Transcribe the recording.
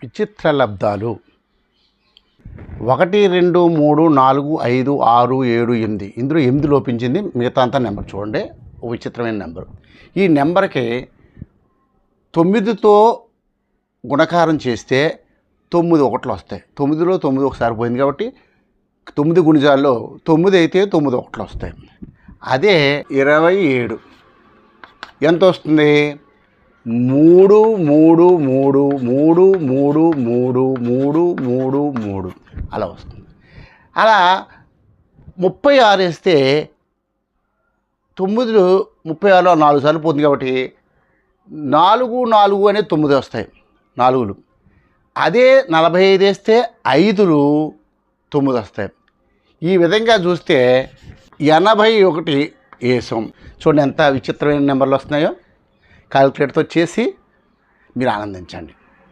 విచిత్ర లబ్ధాలు 1 2 3 4 5 6 7 8 ఇందులో 8 లోపించింది, మిగతా అంతా నెంబర్ చూడండి. ఒక విచిత్రమైన నెంబర్. ఈ నెంబర్కి 9తో గుణకారం చేస్తే 9 ఒకట్లు వస్తాయి. 9లో 9 ఒకసారి పోయింది కాబట్టి 9 గుణిజాల్లో 9 అయితే 9 ఒకట్లు వస్తాయి. అదే 27 ఎంత వస్తుంది? 3 3 3 3 3 3 3 3 3 అలా వస్తుంది. అలా 36 వేస్తే 9 36లో 4 సార్లు పోతుంది కాబట్టి 4 4 అనే 9 వస్తాయి 4లు. అదే 45 వేస్తే 5లు 9 వస్తాయి. ఈ విధంగా చూస్తే 81 వేసాం. చూడండి ఎంత విచిత్రమైన నెంబర్లు వస్తున్నాయో. కాలిక్యులేటర్తో చేసి మీరు ఆనందించండి.